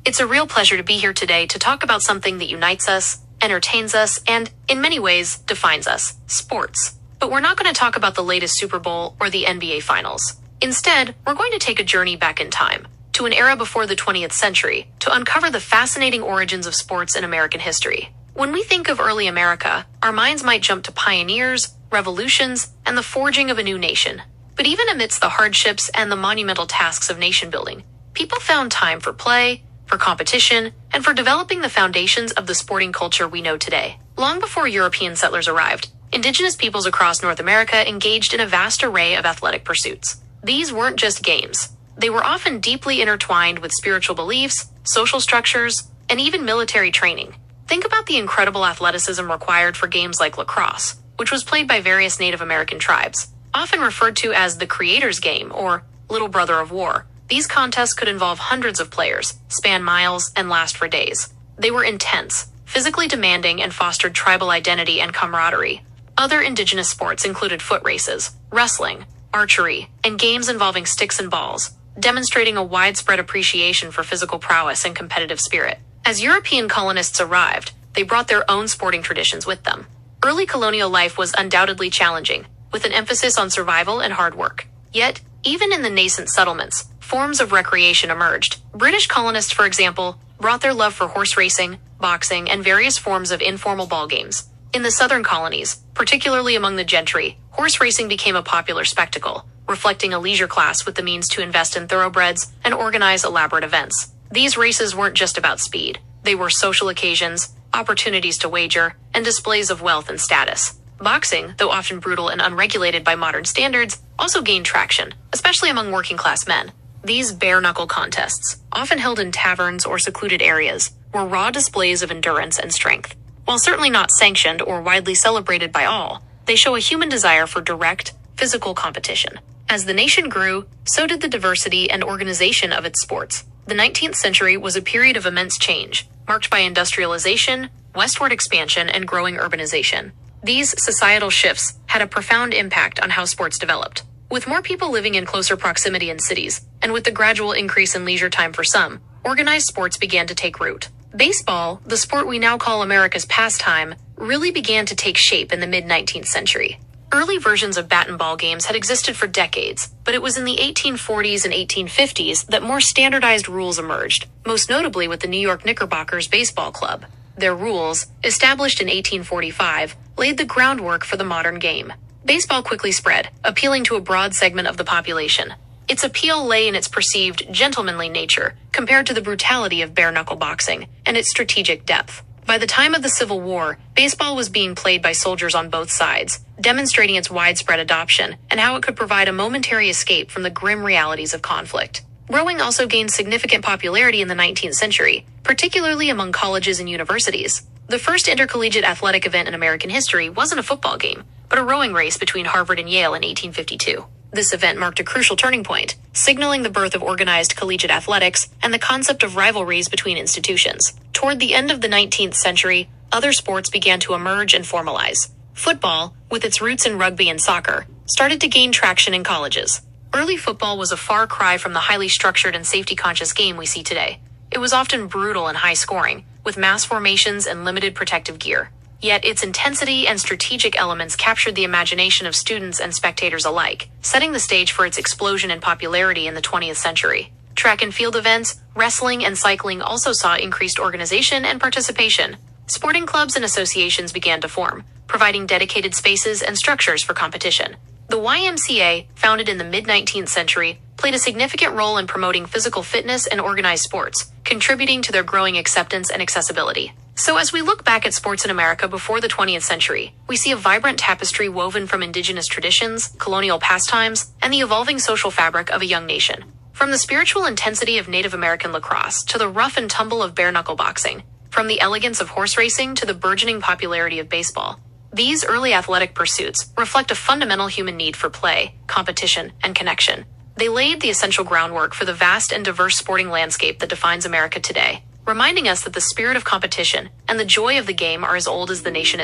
It's a real pleasure to be here today to talk about something that unites us, entertains us, and, in many ways, defines us: sports. But we're not going to talk about the latest Super Bowl or the NBA Finals. Instead, we're going to take a journey back in time, to an era before the 20th century, to uncover the fascinating origins of sports in American history. When we think of early America, our minds might jump to pioneers, revolutions, and the forging of a new nation. But even amidst the hardships and the monumental tasks of nation building, people found time for play, for competition, and for developing the foundations of the sporting culture we know today. Long before European settlers arrived, indigenous peoples across North America engaged in a vast array of athletic pursuits. These weren't just games. They were often deeply intertwined with spiritual beliefs, social structures, and even military training. Think about the incredible athleticism required for games like lacrosse, which was played by various Native American tribes, often referred to as the Creator's Game or Little Brother of War. These contests could involve hundreds of players, span miles, and last for days. They were intense, physically demanding, and fostered tribal identity and camaraderie. Other indigenous sports included foot races, wrestling, archery, and games involving sticks and balls, demonstrating a widespread appreciation for physical prowess and competitive spirit. As European colonists arrived, they brought their own sporting traditions with them. Early colonial life was undoubtedly challenging, with an emphasis on survival and hard work. Yet, even in the nascent settlements, forms of recreation emerged. British colonists, for example, brought their love for horse racing, boxing, and various forms of informal ball games. In the southern colonies, particularly among the gentry, horse racing became a popular spectacle, reflecting a leisure class with the means to invest in thoroughbreds and organize elaborate events. These races weren't just about speed. They were social occasions, opportunities to wager, and displays of wealth and status. Boxing, though often brutal and unregulated by modern standards, also gained traction, especially among working-class men. These bare-knuckle contests, often held in taverns or secluded areas, were raw displays of endurance and strength. While certainly not sanctioned or widely celebrated by all, they show a human desire for direct, physical competition. As the nation grew, so did the diversity and organization of its sports. The 19th century was a period of immense change, marked by industrialization, westward expansion, and growing urbanization. These societal shifts had a profound impact on how sports developed. With more people living in closer proximity in cities, and with the gradual increase in leisure time for some, organized sports began to take root. Baseball, the sport we now call America's pastime, really began to take shape in the mid-19th century. Early versions of bat and ball games had existed for decades, but it was in the 1840s and 1850s that more standardized rules emerged, most notably with the New York Knickerbockers Baseball Club. Their rules, established in 1845, laid the groundwork for the modern game. Baseball quickly spread, appealing to a broad segment of the population. Its appeal lay in its perceived gentlemanly nature, compared to the brutality of bare-knuckle boxing, and its strategic depth. By the time of the Civil War, baseball was being played by soldiers on both sides, demonstrating its widespread adoption and how it could provide a momentary escape from the grim realities of conflict. Rowing also gained significant popularity in the 19th century, particularly among colleges and universities. The first intercollegiate athletic event in American history wasn't a football game, but a rowing race between Harvard and Yale in 1852. This event marked a crucial turning point, signaling the birth of organized collegiate athletics and the concept of rivalries between institutions. Toward the end of the 19th century, other sports began to emerge and formalize. Football, with its roots in rugby and soccer, started to gain traction in colleges. Early football was a far cry from the highly structured and safety-conscious game we see today. It was often brutal and high-scoring, with mass formations and limited protective gear. Yet its intensity and strategic elements captured the imagination of students and spectators alike, setting the stage for its explosion in popularity in the 20th century. Track and field events, wrestling, and cycling also saw increased organization and participation. Sporting clubs and associations began to form, providing dedicated spaces and structures for competition. The YMCA, founded in the mid-19th century, played a significant role in promoting physical fitness and organized sports, contributing to their growing acceptance and accessibility. So as we look back at sports in America before the 20th century, we see a vibrant tapestry woven from indigenous traditions, colonial pastimes, and the evolving social fabric of a young nation. From the spiritual intensity of Native American lacrosse to the rough and tumble of bare-knuckle boxing, from the elegance of horse racing to the burgeoning popularity of baseball, these early athletic pursuits reflect a fundamental human need for play, competition, and connection. They laid the essential groundwork for the vast and diverse sporting landscape that defines America today, reminding us that the spirit of competition and the joy of the game are as old as the nation itself.